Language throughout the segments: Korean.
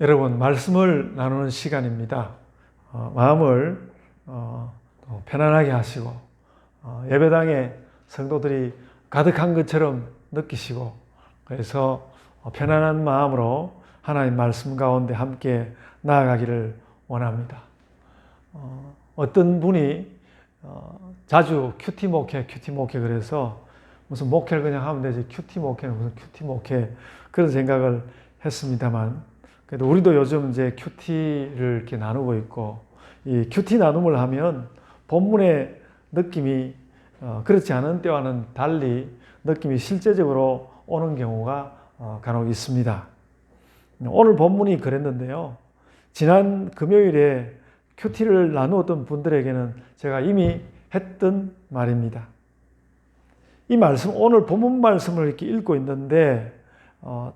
여러분, 말씀을 나누는 시간입니다. 마음을 편안하게 하시고 예배당에 성도들이 가득한 것처럼 느끼시고, 그래서 편안한 마음으로 하나님 말씀 가운데 함께 나아가기를 원합니다. 어떤 분이 자주 큐티 목회 그래서 무슨 목회를 그냥 하면 되지 큐티 목회는 무슨 큐티 목회, 그런 생각을 했습니다만, 그래도 우리도 요즘 이제 큐티를 이렇게 나누고 있고, 이 큐티 나눔을 하면 본문의 느낌이 그렇지 않은 때와는 달리 느낌이 실제적으로 오는 경우가 간혹 있습니다. 오늘 본문이 그랬는데요. 지난 금요일에 큐티를 나누었던 분들에게는 제가 이미 했던 말입니다. 이 말씀, 오늘 본문 말씀을 이렇게 읽고 있는데,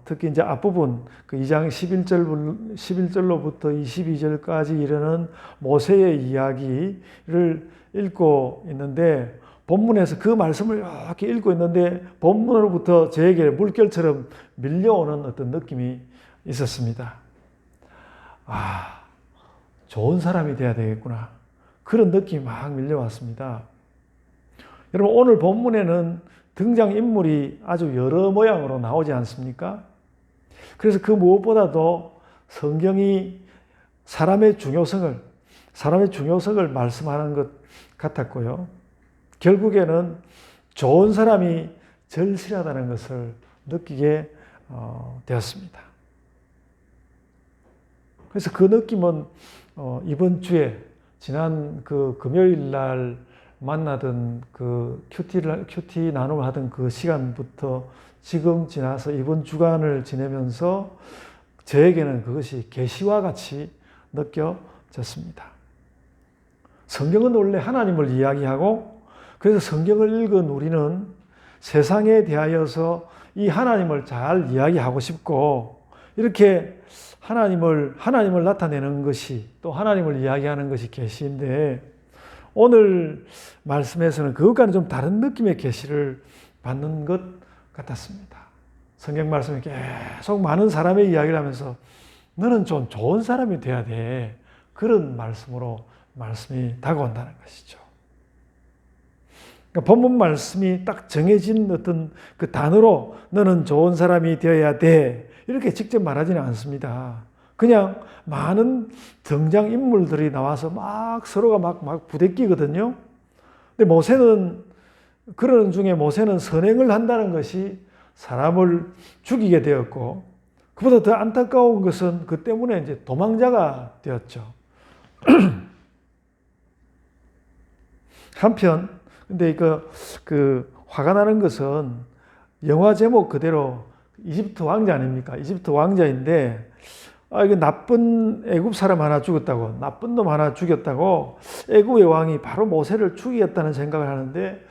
특히 이제 앞부분 그 2장 11절로부터 22절까지 이르는 모세의 이야기를 읽고 있는데, 본문에서 그 말씀을 이렇게 읽고 있는데 본문으로부터 저에게 물결처럼 밀려오는 어떤 느낌이 있었습니다. 좋은 사람이 돼야 되겠구나, 그런 느낌이 막 밀려왔습니다. 여러분, 오늘 본문에는 등장인물이 아주 여러 모양으로 나오지 않습니까? 그래서 그 무엇보다도 성경이 사람의 중요성을 말씀하는 것 같았고요. 결국에는 좋은 사람이 절실하다는 것을 느끼게 되었습니다. 그래서 그 느낌은 이번 주에 지난 그 금요일 날 만나던 그 큐티 나눔을 하던 그 시간부터 지금 지나서 이번 주간을 지내면서 저에게는 그것이 계시와 같이 느껴졌습니다. 성경은 원래 하나님을 이야기하고, 그래서 성경을 읽은 우리는 세상에 대하여서 이 하나님을 잘 이야기하고 싶고, 이렇게 하나님을 나타내는 것이, 또 하나님을 이야기하는 것이 계시인데, 오늘 말씀에서는 그것과는 좀 다른 느낌의 계시를 받는 것 같았습니다. 성경 말씀에 계속 많은 사람의 이야기를 하면서 너는 좀 좋은 사람이 돼야 돼, 그런 말씀으로 말씀이 다가온다는 것이죠. 그러니까 본문 말씀이 딱 정해진 어떤 그 단어로 너는 좋은 사람이 되어야 돼, 이렇게 직접 말하지는 않습니다. 그냥 많은 등장인물들이 나와서 막 서로가 막 부대끼거든요. 근데 모세는, 그러는 중에 모세는 선행을 한다는 것이 사람을 죽이게 되었고, 그보다 더 안타까운 것은 그 때문에 이제 도망자가 되었죠. 한편, 근데 그 화가 나는 것은 영화 제목 그대로 이집트 왕자 아닙니까? 이집트 왕자인데, 이거 나쁜 애굽 사람 하나 죽었다고, 나쁜 놈 하나 죽였다고 애굽의 왕이 바로 모세를 죽이겠다는 생각을 하는데,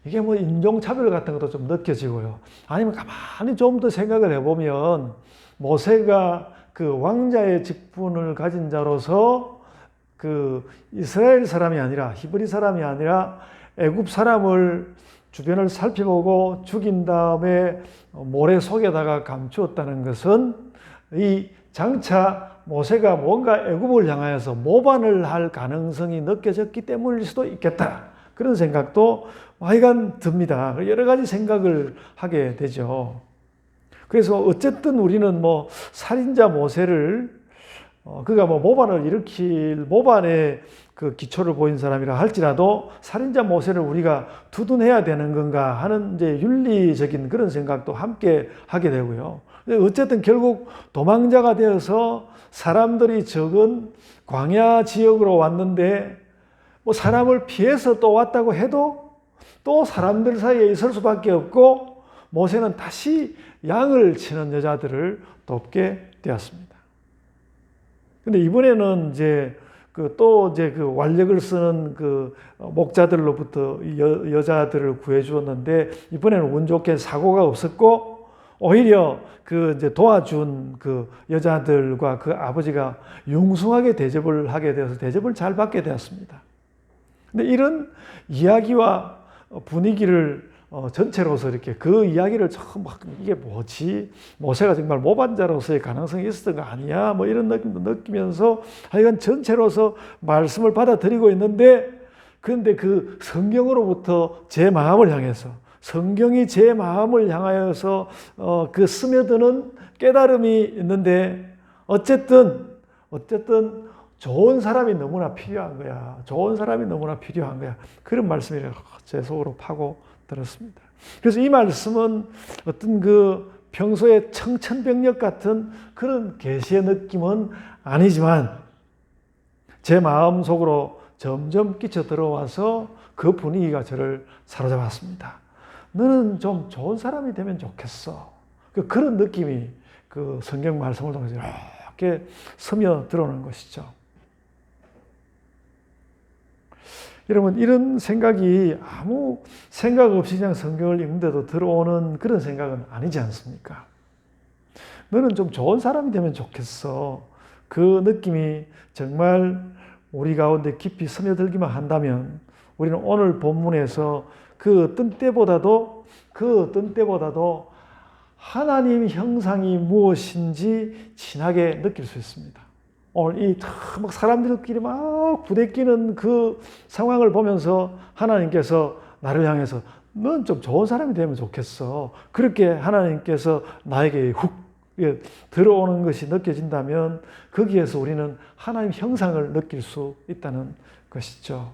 이게 뭐 인종차별 같은 것도 좀 느껴지고요. 아니면 가만히 좀 더 생각을 해보면 모세가 그 왕자의 직분을 가진 자로서 그 이스라엘 사람이 아니라, 히브리 사람이 아니라 애굽 사람을 주변을 살펴보고 죽인 다음에 모래 속에다가 감추었다는 것은 이 장차 모세가 뭔가 애굽을 향하여서 모반을 할 가능성이 느껴졌기 때문일 수도 있겠다, 그런 생각도 하여간 듭니다. 여러 가지 생각을 하게 되죠. 그래서 어쨌든 우리는 뭐 살인자 모세를 그가 뭐 모반을 일으킬 모반의 그 기초를 보인 사람이라 할지라도 살인자 모세를 우리가 두둔해야 되는 건가 하는 이제 윤리적인 그런 생각도 함께 하게 되고요. 어쨌든 결국 도망자가 되어서 사람들이 적은 광야 지역으로 왔는데, 뭐 사람을 피해서 또 왔다고 해도 또 사람들 사이에 있을 수밖에 없고, 모세는 다시 양을 치는 여자들을 돕게 되었습니다. 근데 이번에는 이제 그 완력을 쓰는 그 목자들로부터 여자들을 구해 주었는데, 이번에는 운 좋게 사고가 없었고, 오히려 그 이제 도와준 그 여자들과 그 아버지가 융숭하게 대접을 하게 되어서 대접을 잘 받게 되었습니다. 근데 이런 이야기와 분위기를 전체로서 이렇게 그 이야기를 처음 막 이게 뭐지? 모세가 정말 모반자로서의 가능성이 있었던 거 아니야? 뭐 이런 느낌도 느끼면서 하여간 전체로서 말씀을 받아들이고 있는데 그런데 그 성경으로부터 제 마음을 향해서 성경이 제 마음을 향하여서 그 스며드는 깨달음이 있는데 어쨌든 좋은 사람이 너무나 필요한 거야. 좋은 사람이 너무나 필요한 거야. 그런 말씀이 제 속으로 파고 들었습니다. 그래서 이 말씀은 어떤 그 평소에 청천벽력 같은 그런 계시의 느낌은 아니지만 제 마음 속으로 점점 끼쳐 들어와서 그 분위기가 저를 사로잡았습니다. 너는 좀 좋은 사람이 되면 좋겠어. 그런 느낌이 그 성경 말씀을 통해서 이렇게 스며 들어오는 것이죠. 여러분, 이런 생각이 아무 생각 없이 그냥 성경을 읽는데도 들어오는 그런 생각은 아니지 않습니까? 너는 좀 좋은 사람이 되면 좋겠어. 그 느낌이 정말 우리 가운데 깊이 스며들기만 한다면 우리는 오늘 본문에서 그 어떤 때보다도 하나님 형상이 무엇인지 진하게 느낄 수 있습니다. 오늘 막 사람들끼리 막 부대끼는 그 상황을 보면서 하나님께서 나를 향해서 넌 좀 좋은 사람이 되면 좋겠어. 그렇게 하나님께서 나에게 훅 들어오는 것이 느껴진다면 거기에서 우리는 하나님 형상을 느낄 수 있다는 것이죠.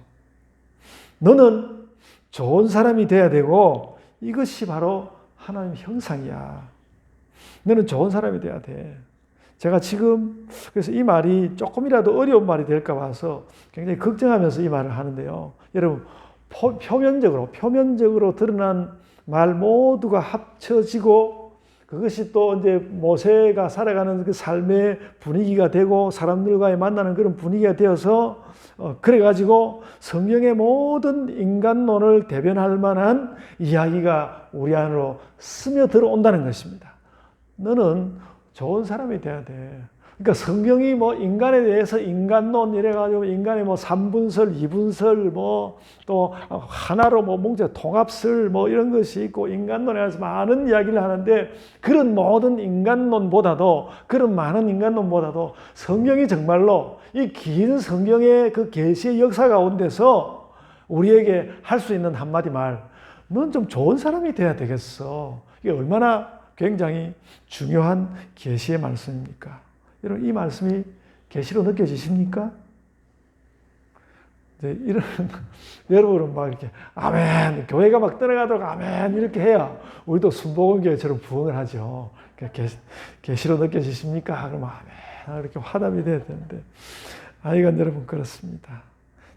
너는 좋은 사람이 돼야 되고 이것이 바로 하나님 형상이야. 너는 좋은 사람이 돼야 돼. 제가 지금 그래서 이 말이 조금이라도 어려운 말이 될까 봐서 굉장히 걱정하면서 이 말을 하는데요. 여러분, 표면적으로 드러난 말 모두가 합쳐지고 그것이 또 이제 모세가 살아가는 그 삶의 분위기가 되고 사람들과의 만나는 그런 분위기가 되어서 그래가지고 성경의 모든 인간론을 대변할 만한 이야기가 우리 안으로 스며들어온다는 것입니다. 너는 좋은 사람이 돼야 돼. 그러니까 성경이 뭐 인간에 대해서 인간론 이래가지고 인간의 뭐 3분설, 2분설 뭐 또 하나로 뭐 뭉쳐 통합설 뭐 이런 것이 있고 인간론에 대해서 많은 이야기를 하는데 그런 모든 인간론보다도 그런 많은 인간론보다도 성경이 정말로 이 긴 성경의 그 계시의 역사 가운데서 우리에게 할 수 있는 한마디 말, 넌 좀 좋은 사람이 돼야 되겠어. 이게 얼마나 굉장히 중요한 계시의 말씀입니까? 여러분, 이 말씀이 계시로 느껴지십니까? 이런 여러분은 막 이렇게 아멘, 교회가 막 떠나가도록 아멘 이렇게 해야 우리도 순복음교회처럼 부흥을 하죠. 계시로 느껴지십니까? 그러면 아멘 이렇게 화답이 돼야 되는데 하여간 여러분 그렇습니다.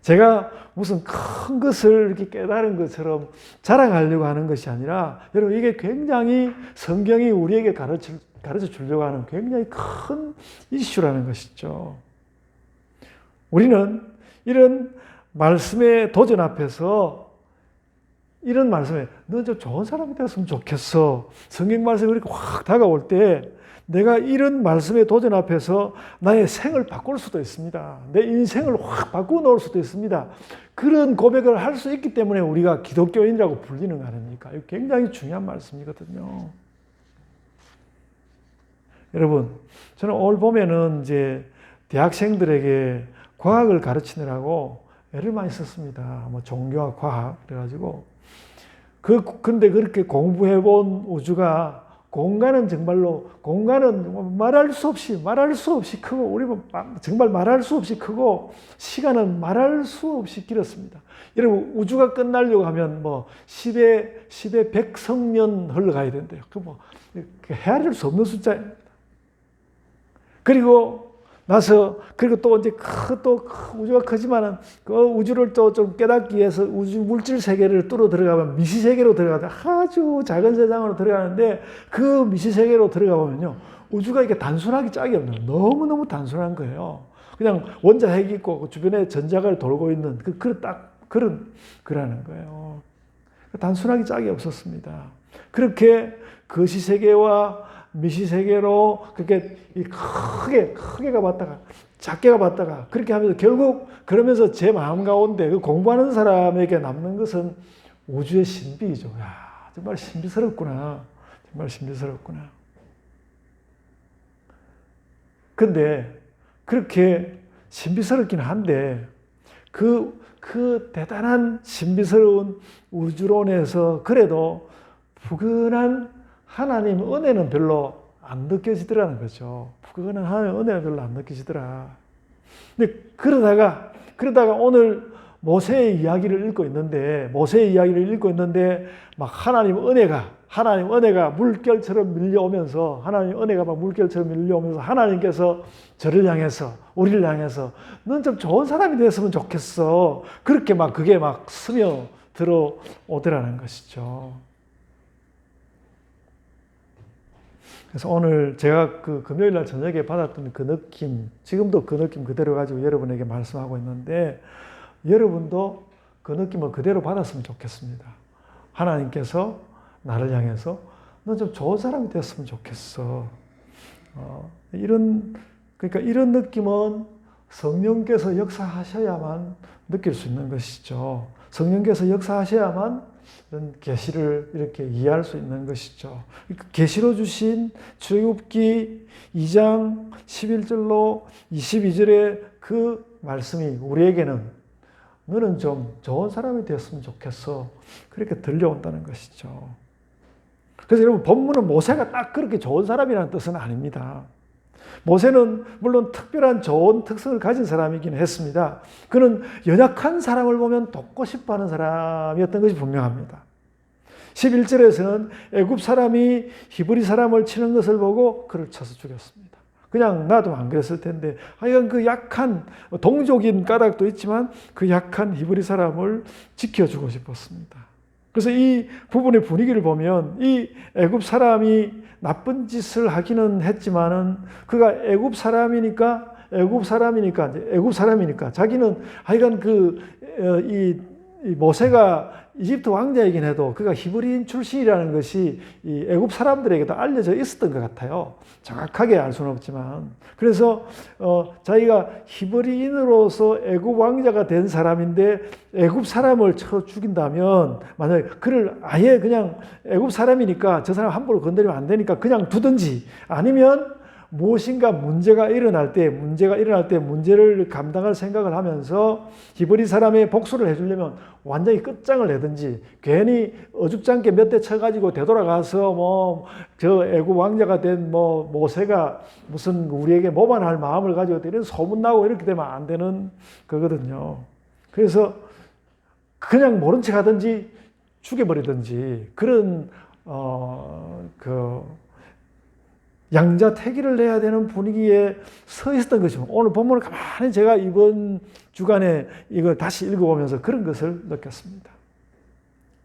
제가 무슨 큰 것을 이렇게 깨달은 것처럼 자랑하려고 하는 것이 아니라 여러분 이게 굉장히 성경이 우리에게 가르쳐 주려고 하는 굉장히 큰 이슈라는 것이죠. 우리는 이런 말씀의 도전 앞에서 이런 말씀에 너 좀 좋은 사람이 되었으면 좋겠어. 성경 말씀이 이렇게 확 다가올 때 내가 이런 말씀의 도전 앞에서 나의 생을 바꿀 수도 있습니다. 내 인생을 확 바꾸어 놓을 수도 있습니다. 그런 고백을 할 수 있기 때문에 우리가 기독교인이라고 불리는 거 아닙니까? 이거 굉장히 중요한 말씀이거든요. 여러분, 저는 오늘 보면은 이제 대학생들에게 과학을 가르치느라고 애를 많이 썼습니다. 뭐 종교와 과학 그래가지고 근데 그렇게 공부해본 우주가 공간은 말할 수 없이 크고 우리 정말 말할 수 없이 크고 시간은 말할 수 없이 길었습니다. 여러분 우주가 끝나려고 하면 뭐 10에 100성년 흘러가야 된대요. 뭐 헤아릴 수 없는 숫자입니다. 그리고 또 이제 우주가 크지만은 그 우주를 또 좀 깨닫기 위해서 우주 물질 세계를 뚫어 들어가면 미시 세계로 들어가다 아주 작은 세상으로 들어가는데 그 미시 세계로 들어가 보면요 우주가 이렇게 단순하기 짝이 없는 너무너무 단순한 거예요. 그냥 원자 핵이 있고 그 주변에 전자가 돌고 있는 그런 거라는 거예요. 단순하기 짝이 없었습니다. 그렇게 거시 세계와 미시 세계로 그렇게 크게 가봤다가 작게 가봤다가 그렇게 하면서 결국 그러면서 제 마음 가운데 그 공부하는 사람에게 남는 것은 우주의 신비이죠. 야, 정말 신비스럽구나. 정말 신비스럽구나. 근데 그렇게 신비스럽긴 한데 그 대단한 신비스러운 우주론에서 그래도 푸근한 하나님 은혜는 별로 안 느껴지더라는 거죠. 푸근한 하나님 은혜는 별로 안 느껴지더라. 근데 그러다가 오늘 모세의 이야기를 읽고 있는데 막 하나님 은혜가 물결처럼 밀려오면서 하나님께서 우리를 향해서 넌 좀 좋은 사람이 됐으면 좋겠어. 그렇게 그게 스며 들어오더라는 것이죠. 그래서 오늘 제가 금요일 날 저녁에 받았던 그 느낌, 지금도 그 느낌 그대로 가지고 여러분에게 말씀하고 있는데, 여러분도 그 느낌을 그대로 받았으면 좋겠습니다. 하나님께서 나를 향해서 너 좀 좋은 사람이 됐으면 좋겠어. 그러니까 이런 느낌은 성령께서 역사하셔야만 느낄 수 있는 것이죠. 성령께서 역사하셔야만 이런 계시를 이렇게 이해할 수 있는 것이죠. 계시로 주신 출애굽기 2장 11절로 22절의 그 말씀이 우리에게는 너는 좀 좋은 사람이 되었으면 좋겠어. 그렇게 들려온다는 것이죠. 그래서 여러분, 본문은 모세가 딱 그렇게 좋은 사람이라는 뜻은 아닙니다. 모세는 물론 특별한 좋은 특성을 가진 사람이긴 했습니다. 그는 연약한 사람을 보면 돕고 싶어하는 사람이었던 것이 분명합니다. 11절에서는 애굽 사람이 히브리 사람을 치는 것을 보고 그를 쳐서 죽였습니다. 그냥 놔두면 안 그랬을 텐데 하여간 그 약한 동족인 까닭도 있지만 그 약한 히브리 사람을 지켜주고 싶었습니다. 그래서 이 부분의 분위기를 보면 이 애굽 사람이 나쁜 짓을 하기는 했지만은 그가 애굽 사람이니까 자기는 하여간 이 모세가 이집트 왕자이긴 해도 그가 히브리인 출신이라는 것이 이 애굽 사람들에게도 알려져 있었던 것 같아요. 정확하게 알 수는 없지만. 그래서 자기가 히브리인으로서 애굽 왕자가 된 사람인데 애굽 사람을 쳐 죽인다면, 만약에 그를 아예 그냥 애굽 사람이니까 저 사람 함부로 건드리면 안 되니까 그냥 두든지, 아니면 무엇인가 문제가 일어날 때 문제를 감당할 생각을 하면서 히브리 사람의 복수를 해주려면 완전히 끝장을 내든지, 괜히 어줍잖게 몇 대 쳐가지고 되돌아가서 저 애굽 왕자가 된 모세가 무슨 우리에게 모반할 마음을 가지고 이런 소문나고 이렇게 되면 안 되는 거거든요. 그래서 그냥 모른 척 하든지 죽여버리든지 그런 양자택일을 내야 되는 분위기에 서 있었던 것이죠. 오늘 본문을 가만히 제가 이번 주간에 이걸 다시 읽어보면서 그런 것을 느꼈습니다.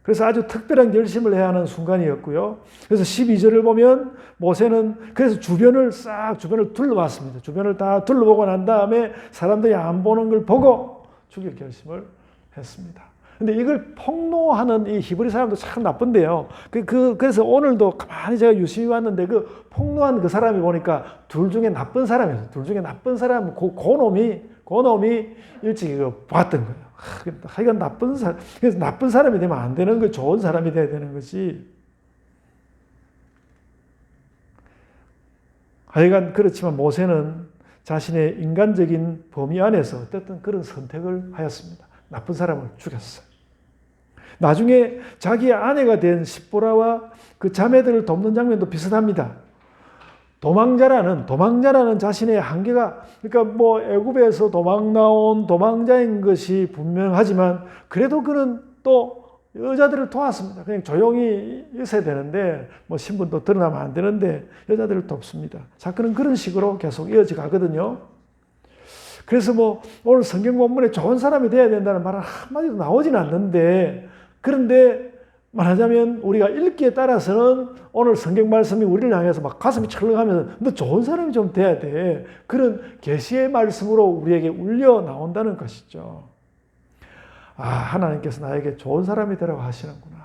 그래서 아주 특별한 결심을 해야 하는 순간이었고요. 그래서 12절을 보면 모세는 그래서 주변을 둘러봤습니다. 주변을 다 둘러보고 난 다음에 사람들이 안 보는 걸 보고 죽일 결심을 했습니다. 근데 이걸 폭로하는 이 히브리 사람도 참 나쁜데요. 그래서 오늘도 가만히 제가 유심히 봤는데 그 폭로한 그 사람이 보니까 둘 중에 나쁜 사람이었어요. 둘 중에 나쁜 사람, 그놈이 일찍 이거 봤던 거예요. 하여간 나쁜 사람. 그래서 나쁜 사람이 되면 안 되는 거, 좋은 사람이 돼야 되는 것이. 하여간 그렇지만 모세는 자신의 인간적인 범위 안에서 어쨌든 그런 선택을 하였습니다. 나쁜 사람을 죽였어요. 나중에 자기의 아내가 된 십보라와 그 자매들을 돕는 장면도 비슷합니다. 도망자라는 자신의 한계가, 그러니까 애굽에서 도망 나온 도망자인 것이 분명하지만 그래도 그는 또 여자들을 도왔습니다. 그냥 조용히 있어야 되는데 신분도 드러나면 안 되는데 여자들을 돕습니다. 사건은 그런 식으로 계속 이어져 가거든요. 그래서 오늘 성경 본문에 좋은 사람이 돼야 된다는 말은 한마디도 나오진 않는데, 그런데 말하자면 우리가 읽기에 따라서는 오늘 성경 말씀이 우리를 향해서 가슴이 철렁하면서 너 좋은 사람이 좀 돼야 돼. 그런 계시의 말씀으로 우리에게 울려 나온다는 것이죠. 하나님께서 나에게 좋은 사람이 되라고 하시는구나.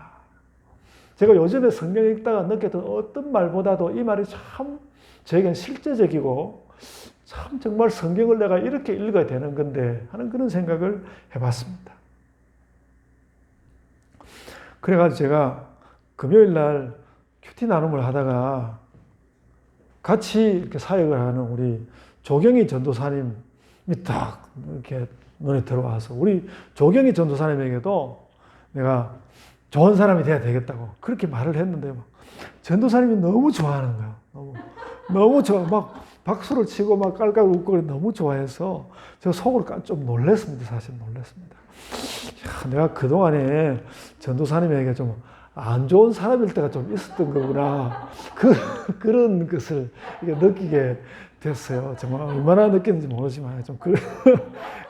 제가 요즘에 성경 읽다가 느꼈던 어떤 말보다도 이 말이 참 저에겐 실제적이고 참 정말 성경을 내가 이렇게 읽어야 되는 건데 하는 그런 생각을 해봤습니다. 그래가지고 제가 금요일 날 큐티 나눔을 하다가 같이 이렇게 사역을 하는 우리 조경희 전도사님이 딱 이렇게 눈에 들어와서 우리 조경희 전도사님에게도 내가 좋은 사람이 돼야 되겠다고 그렇게 말을 했는데 막 전도사님이 너무 좋아하는 거야. 너무 좋아. 막 박수를 치고 막 깔깔 웃고 너무 좋아해서 제가 속으로 좀 놀랐습니다. 사실 놀랐습니다. 야, 내가 그동안에 전도사님에게 좀 안 좋은 사람일 때가 좀 있었던 거구나. 그런 것을 느끼게 됐어요. 정말 얼마나 느꼈는지 모르지만 좀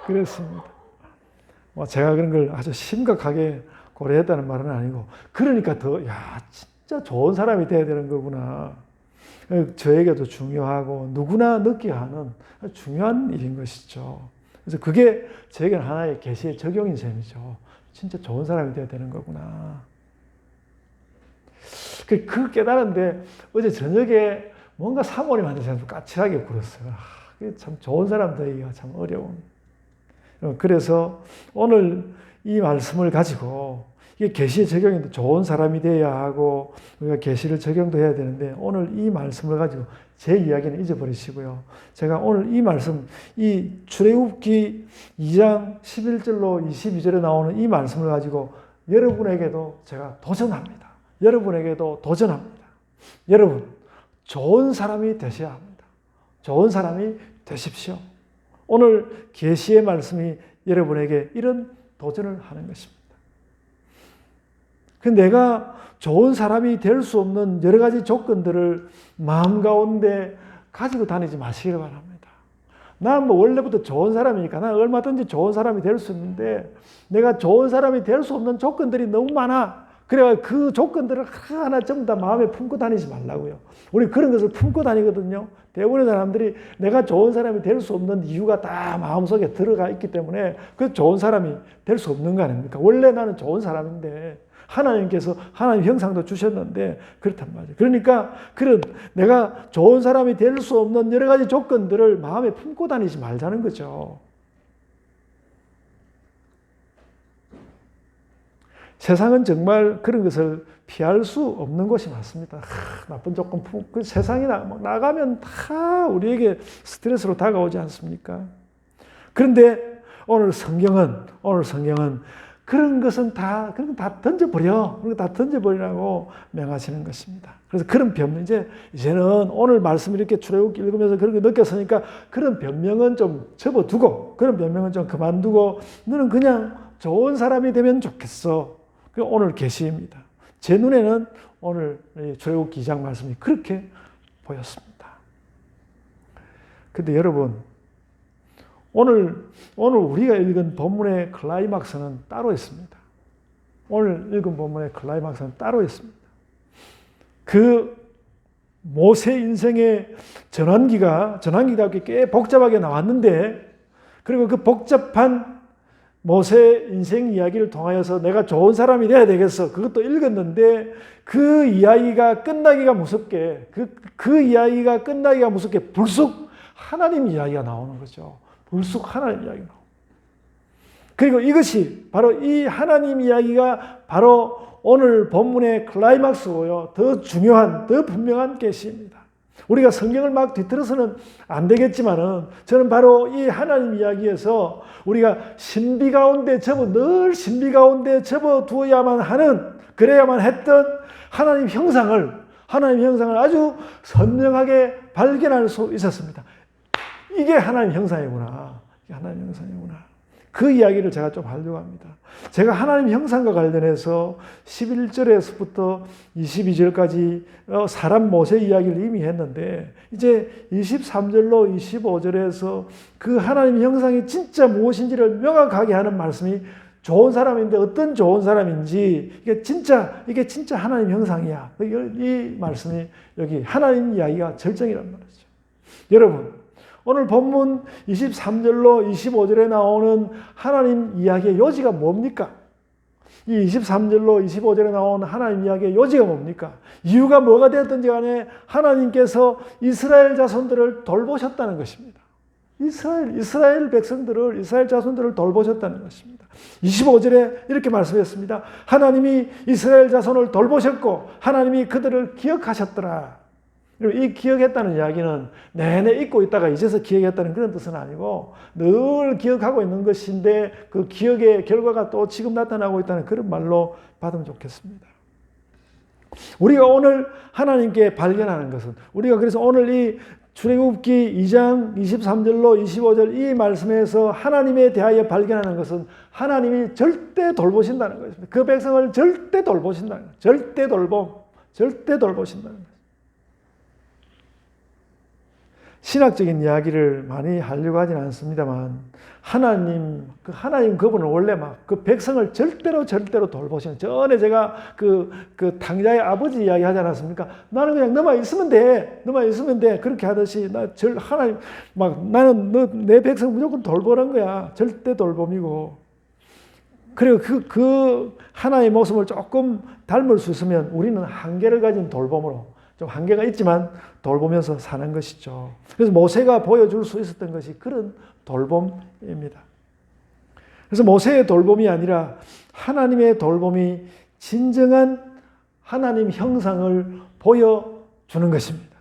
그랬습니다. 제가 그런 걸 아주 심각하게 고려했다는 말은 아니고 그러니까 야 진짜 좋은 사람이 돼야 되는 거구나. 저에게도 중요하고 누구나 느끼게 하는 중요한 일인 것이죠. 그래서 그게 저에게는 하나의 계시의 적용인 셈이죠. 진짜 좋은 사람이 돼야 되는 거구나. 그 깨달은데 어제 저녁에 뭔가 사모님한테 제가 좀 까칠하게 굴었어요. 참 좋은 사람 되기가 참 어려운. 그래서 오늘 이 말씀을 가지고 이게 계시의 적용인데 좋은 사람이 되어야 하고 우리가 계시를 적용도 해야 되는데 오늘 이 말씀을 가지고 제 이야기는 잊어버리시고요. 제가 오늘 이 말씀, 이 출애굽기 2장 11절로 22절에 나오는 이 말씀을 가지고 여러분에게도 제가 도전합니다. 여러분에게도 도전합니다. 여러분, 좋은 사람이 되셔야 합니다. 좋은 사람이 되십시오. 오늘 계시의 말씀이 여러분에게 이런 도전을 하는 것입니다. 내가 좋은 사람이 될 수 없는 여러 가지 조건들을 마음 가운데 가지고 다니지 마시길 바랍니다. 나는 원래부터 좋은 사람이니까 나는 얼마든지 좋은 사람이 될 수 있는데 내가 좋은 사람이 될 수 없는 조건들이 너무 많아. 그래야 그 조건들을 하나 전부 다 마음에 품고 다니지 말라고요. 우리 그런 것을 품고 다니거든요. 대부분의 사람들이 내가 좋은 사람이 될 수 없는 이유가 다 마음속에 들어가 있기 때문에 그 좋은 사람이 될 수 없는 거 아닙니까? 원래 나는 좋은 사람인데 하나님께서 하나님 형상도 주셨는데 그렇단 말이에요. 그러니까 내가 좋은 사람이 될 수 없는 여러 가지 조건들을 마음에 품고 다니지 말자는 거죠. 세상은 정말 그런 것을 피할 수 없는 것이 많습니다. 나쁜 조건 그 세상에 나가면 다 우리에게 스트레스로 다가오지 않습니까? 그런데 오늘 성경은 그런 것은 다 던져버려. 그런 거 다 던져버리라고 명하시는 것입니다. 그래서 그런 이제는 오늘 말씀 이렇게 출애굽기 읽으면서 그런 거 느꼈으니까 그런 변명은 좀 접어두고, 그런 변명은 좀 그만두고, 너는 그냥 좋은 사람이 되면 좋겠어. 그게 오늘 계시입니다. 제 눈에는 오늘 출애굽기 2장 말씀이 그렇게 보였습니다. 근데 여러분, 오늘 우리가 읽은 본문의 클라이막스는 따로 있습니다. 오늘 읽은 본문의 클라이막스는 따로 있습니다. 그 모세 인생의 전환기가 꽤 복잡하게 나왔는데, 그리고 그 복잡한 모세 인생 이야기를 통하여서 내가 좋은 사람이 돼야 되겠어. 그것도 읽었는데 그 이야기가 끝나기가 무섭게, 그 이야기가 끝나기가 무섭게 불쑥 하나님 이야기가 나오는 거죠. 불쑥 하나님 이야기가 나옵니다. 그리고 이것이 바로 이 하나님 이야기가 바로 오늘 본문의 클라이막스고요. 더 중요한, 더 분명한 계시입니다. 우리가 성경을 막 뒤틀어서는 안 되겠지만은 저는 바로 이 하나님 이야기에서 우리가 신비 가운데 늘 신비 가운데 접어두어야만 하는, 그래야만 했던 하나님 형상을 아주 선명하게 발견할 수 있었습니다. 이게 하나님 형상이구나. 이게 하나님 형상이구나. 그 이야기를 제가 좀 하려고 합니다. 제가 하나님 형상과 관련해서 11절에서부터 22절까지 사람 모세 이야기를 이미 했는데, 이제 23절로 25절에서 그 하나님 형상이 진짜 무엇인지를 명확하게 하는 말씀이 좋은 사람인데 어떤 좋은 사람인지, 이게 진짜 하나님 형상이야. 이 말씀이 여기 하나님 이야기가 절정이란 말이죠. 여러분, 오늘 본문 23절로 25절에 나오는 하나님 이야기의 요지가 뭡니까? 이 23절로 25절에 나오는 하나님 이야기의 요지가 뭡니까? 이유가 뭐가 되었든지 간에 하나님께서 이스라엘 자손들을 돌보셨다는 것입니다. 이스라엘 백성들을, 이스라엘 자손들을 돌보셨다는 것입니다. 25절에 이렇게 말씀했습니다. 하나님이 이스라엘 자손을 돌보셨고 하나님이 그들을 기억하셨더라. 이 기억했다는 이야기는 내내 잊고 있다가 이제서 기억했다는 그런 뜻은 아니고 늘 기억하고 있는 것인데 그 기억의 결과가 또 지금 나타나고 있다는 그런 말로 받으면 좋겠습니다. 우리가 오늘 하나님께 발견하는 것은, 우리가 그래서 오늘 이 출애굽기 2장 23절로 25절 이 말씀에서 하나님에 대하여 발견하는 것은 하나님이 절대 돌보신다는 것입니다. 그 백성을 절대 돌보신다는 것. 절대 돌보신다는 것. 신학적인 이야기를 많이 하려고 하진 않습니다만 하나님 그분은 원래 막 그 백성을 절대로 돌보시는, 전에 제가 그 탕자의 아버지 이야기 하지 않았습니까? 나는 그냥 너만 있으면 돼 그렇게 하듯이 하나님 막 나는 내 백성 무조건 돌보는 거야. 절대 돌봄이고. 그리고 그 하나의 모습을 조금 닮을 수 있으면 우리는 한계를 가진 돌봄으로, 좀 한계가 있지만 돌보면서 사는 것이죠. 그래서 모세가 보여줄 수 있었던 것이 그런 돌봄입니다. 그래서 모세의 돌봄이 아니라 하나님의 돌봄이 진정한 하나님 형상을 보여주는 것입니다.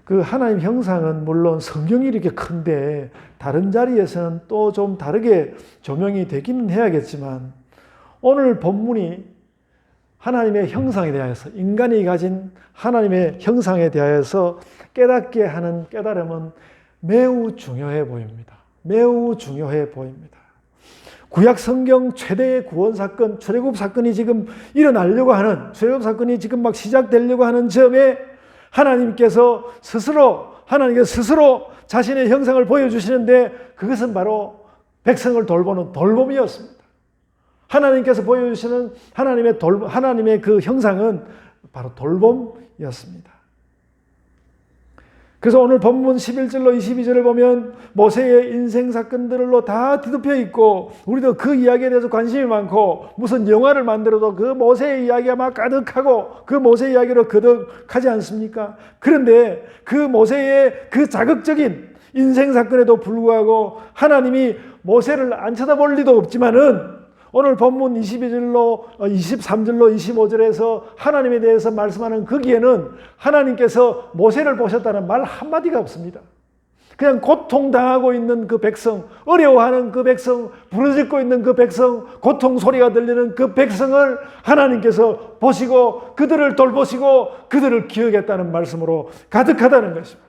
그 하나님 형상은 물론 성경이 이렇게 큰데 다른 자리에서는 또 좀 다르게 조명이 되기는 해야겠지만 오늘 본문이 하나님의 형상에 대하여서, 인간이 가진 하나님의 형상에 대하여서 깨닫게 하는 깨달음은 매우 중요해 보입니다. 매우 중요해 보입니다. 구약 성경 최대의 구원 사건, 출애굽 사건이 지금 일어나려고 하는, 출애굽 사건이 지금 막 시작되려고 하는 점에 하나님께서 스스로 자신의 형상을 보여주시는데 그것은 바로 백성을 돌보는 돌봄이었습니다. 하나님께서 보여주시는 하나님의 그 형상은 바로 돌봄이었습니다. 그래서 오늘 본문 11절로 22절을 보면 모세의 인생 사건들로 다 뒤덮여 있고 우리도 그 이야기에 대해서 관심이 많고 무슨 영화를 만들어도 그 모세의 이야기가 막 가득하고 그 모세 이야기로 거듭하지 않습니까? 그런데 그 모세의 그 자극적인 인생 사건에도 불구하고 하나님이 모세를 안 쳐다볼 리도 없지만은 오늘 본문 22절로 23절로 25절에서 하나님에 대해서 말씀하는 거기에는 하나님께서 모세를 보셨다는 말 한마디가 없습니다. 그냥 고통당하고 있는 그 백성, 어려워하는 그 백성, 부르짖고 있는 그 백성, 고통 소리가 들리는 그 백성을 하나님께서 보시고 그들을 돌보시고 그들을 기억했다는 말씀으로 가득하다는 것입니다.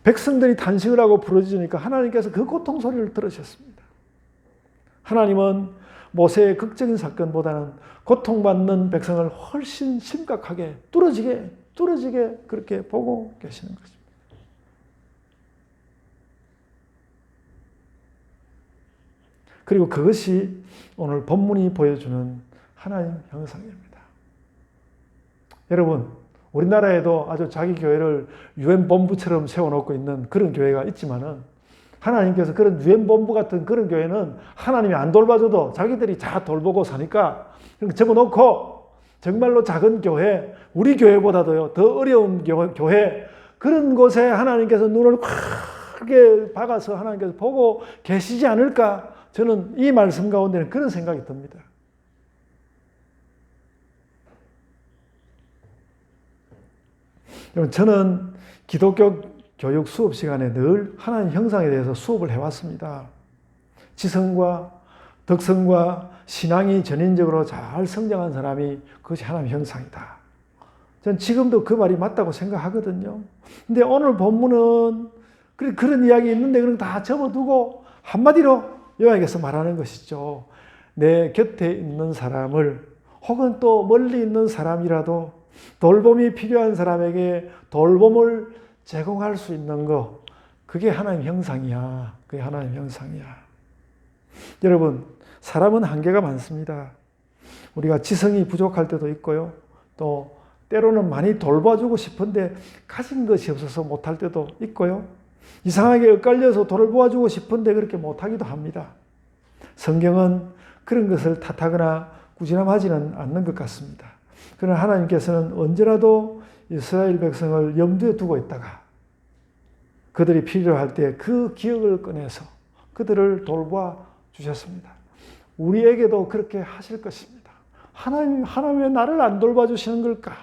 백성들이 탄식을 하고 부르짖으니까 하나님께서 그 고통 소리를 들으셨습니다. 하나님은 모세의 극적인 사건보다는 고통받는 백성을 훨씬 심각하게 뚫어지게 그렇게 보고 계시는 것입니다. 그리고 그것이 오늘 본문이 보여주는 하나님 형상입니다. 여러분, 우리나라에도 아주 자기 교회를 유엔 본부처럼 세워놓고 있는 그런 교회가 있지만은 하나님께서 그런 유엔 본부 같은 그런 교회는 하나님이 안 돌봐줘도 자기들이 다 돌보고 사니까 적어놓고 정말로 작은 교회, 우리 교회보다도요 더 어려운 교회, 그런 곳에 하나님께서 눈을 크게 박아서 하나님께서 보고 계시지 않을까, 저는 이 말씀 가운데는 그런 생각이 듭니다. 저는 기독교 교육 수업 시간에 늘 하나님 형상에 대해서 수업을 해왔습니다. 지성과 덕성과 신앙이 전인적으로 잘 성장한 사람이 그것이 하나님 형상이다. 전 지금도 그 말이 맞다고 생각하거든요. 근데 오늘 본문은 그런 이야기 있는데 그런 거 다 접어두고 한마디로 요약해서 말하는 것이죠. 내 곁에 있는 사람을 혹은 또 멀리 있는 사람이라도 돌봄이 필요한 사람에게 돌봄을 제공할 수 있는 것, 그게 하나님 형상이야. 그게 하나님 형상이야. 여러분, 사람은 한계가 많습니다. 우리가 지성이 부족할 때도 있고요. 또 때로는 많이 돌봐주고 싶은데 가진 것이 없어서 못할 때도 있고요. 이상하게 엇갈려서 돌보아주고 싶은데 그렇게 못하기도 합니다. 성경은 그런 것을 탓하거나 꾸지람하지는 않는 것 같습니다. 그러나 하나님께서는 언제라도 이스라엘 백성을 염두에 두고 있다가 그들이 필요할 때 그 기억을 꺼내서 그들을 돌봐 주셨습니다. 우리에게도 그렇게 하실 것입니다. 하나님 왜 나를 안 돌봐 주시는 걸까?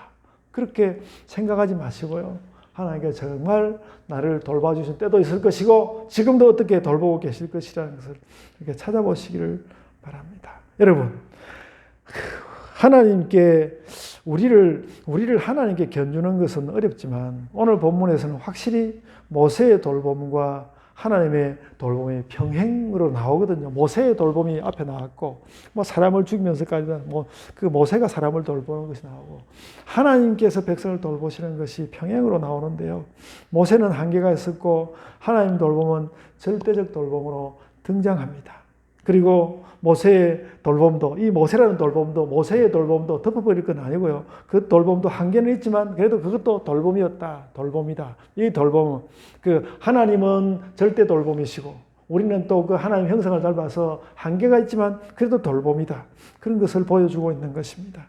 그렇게 생각하지 마시고요. 하나님께 정말 나를 돌봐 주신 때도 있을 것이고 지금도 어떻게 돌보고 계실 것이라는 것을 이렇게 찾아보시기를 바랍니다. 여러분, 하나님께 우리를 하나님께 견주는 것은 어렵지만 오늘 본문에서는 확실히 모세의 돌봄과 하나님의 돌봄이 평행으로 나오거든요. 모세의 돌봄이 앞에 나왔고, 사람을 죽이면서까지 그 모세가 사람을 돌보는 것이 나오고, 하나님께서 백성을 돌보시는 것이 평행으로 나오는데요. 모세는 한계가 있었고, 하나님 돌봄은 절대적 돌봄으로 등장합니다. 그리고 모세의 돌봄도, 이 모세라는 돌봄도, 모세의 돌봄도 덮어버릴 건 아니고요. 그 돌봄도 한계는 있지만 그래도 그것도 돌봄이었다. 돌봄이다. 이 돌봄은 하나님은 절대 돌봄이시고 우리는 또 그 하나님 형상을 닮아서 한계가 있지만 그래도 돌봄이다. 그런 것을 보여주고 있는 것입니다.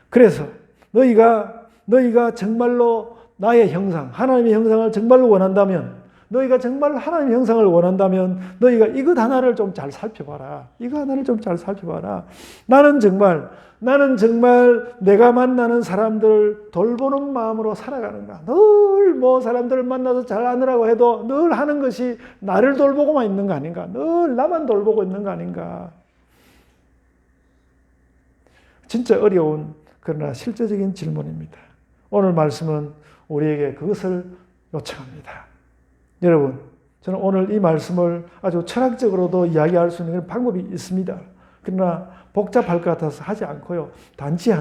그래서 너희가 정말로 나의 형상, 하나님의 형상을 정말로 원한다면, 너희가 정말 하나님의 형상을 원한다면 너희가 이것 하나를 좀 잘 살펴봐라. 이거 하나를 좀 잘 살펴봐라. 나는 정말 내가 만나는 사람들을 돌보는 마음으로 살아가는가. 늘 사람들을 만나서 잘 아느라고 해도 늘 하는 것이 나를 돌보고만 있는 거 아닌가. 늘 나만 돌보고 있는 거 아닌가. 진짜 어려운 그러나 실제적인 질문입니다. 오늘 말씀은 우리에게 그것을 요청합니다. 여러분, 저는 오늘 이 말씀을 아주 철학적으로도 이야기할 수 있는 방법이 있습니다. 그러나 복잡할 것 같아서 하지 않고요. 단지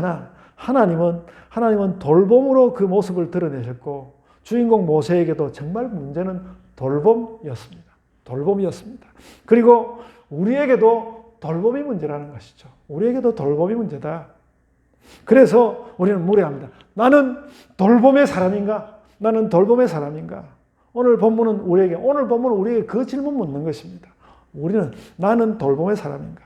하나님은 돌봄으로 그 모습을 드러내셨고 주인공 모세에게도 정말 문제는 돌봄이었습니다. 돌봄이었습니다. 그리고 우리에게도 돌봄이 문제라는 것이죠. 우리에게도 돌봄이 문제다. 그래서 우리는 무례합니다. 나는 돌봄의 사람인가? 나는 돌봄의 사람인가? 오늘 본문은 우리에게 그 질문 묻는 것입니다. 나는 돌봄의 사람인가?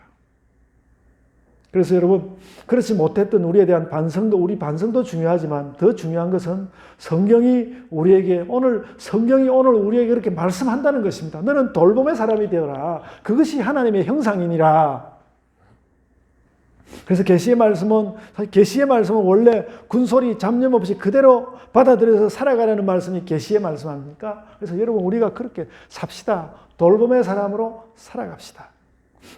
그래서 여러분, 그렇지 못했던 우리에 대한 우리 반성도 중요하지만 더 중요한 것은 성경이 오늘 우리에게 그렇게 말씀한다는 것입니다. 너는 돌봄의 사람이 되어라. 그것이 하나님의 형상이니라. 그래서 계시의 말씀은 원래 군소리 잡념 없이 그대로 받아들여서 살아가라는 말씀이 계시의 말씀 아닙니까? 그래서 여러분, 우리가 그렇게 삽시다. 돌봄의 사람으로 살아갑시다.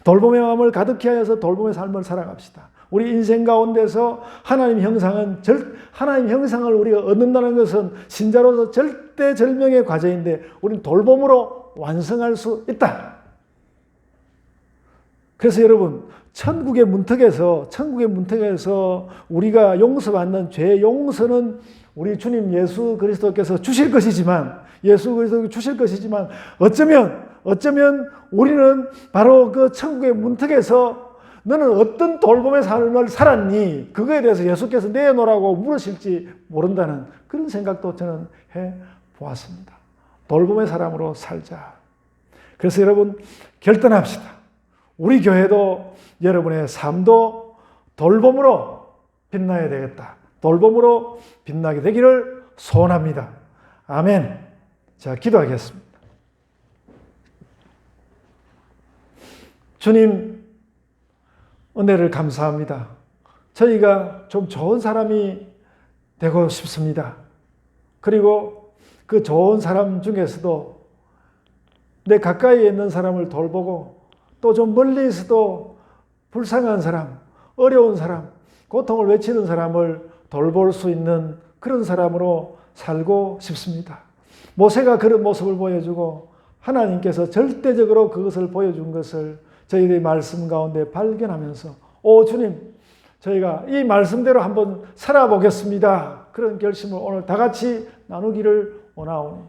돌봄의 마음을 가득히 하여서 돌봄의 삶을 살아갑시다. 우리 인생 가운데서 하나님 형상을 우리가 얻는다는 것은 신자로서 절대절명의 과제인데 우리는 돌봄으로 완성할 수 있다. 그래서 여러분, 천국의 문턱에서 우리가 용서받는 죄 용서는 우리 주님 예수 그리스도께서 주실 것이지만 어쩌면 우리는 바로 그 천국의 문턱에서 너는 어떤 돌봄의 삶을 살았니? 그거에 대해서 예수께서 내놓으라고 물으실지 모른다는 그런 생각도 저는 해보았습니다. 돌봄의 사람으로 살자. 그래서 여러분, 결단합시다. 우리 교회도 여러분의 삶도 돌봄으로 빛나야 되겠다. 돌봄으로 빛나게 되기를 소원합니다. 아멘. 자, 기도하겠습니다. 주님, 은혜를 감사합니다. 저희가 좀 좋은 사람이 되고 싶습니다. 그리고 그 좋은 사람 중에서도 내 가까이에 있는 사람을 돌보고 또 좀 멀리서도 불쌍한 사람, 어려운 사람, 고통을 외치는 사람을 돌볼 수 있는 그런 사람으로 살고 싶습니다. 모세가 그런 모습을 보여주고 하나님께서 절대적으로 그것을 보여준 것을 저희들의 말씀 가운데 발견하면서 주님, 저희가 이 말씀대로 한번 살아보겠습니다. 그런 결심을 오늘 다 같이 나누기를 원하오니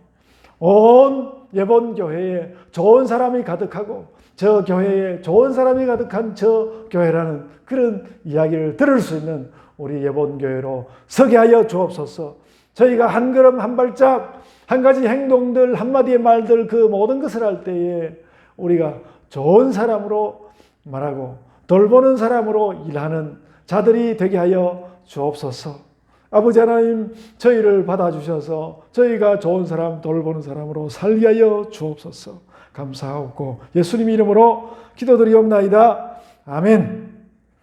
온 예본교회에 좋은 사람이 가득하고 저 교회에 좋은 사람이 가득한 저 교회라는 그런 이야기를 들을 수 있는 우리 예본교회로 서게 하여 주옵소서. 저희가 한 걸음 한 발짝 한 가지 행동들 한마디의 말들 그 모든 것을 할 때에 우리가 좋은 사람으로 말하고 돌보는 사람으로 일하는 자들이 되게 하여 주옵소서. 아버지 하나님, 저희를 받아주셔서 저희가 좋은 사람, 돌보는 사람으로 살게 하여 주옵소서. 감사하고 예수님 이름으로 기도드리옵나이다. 아멘.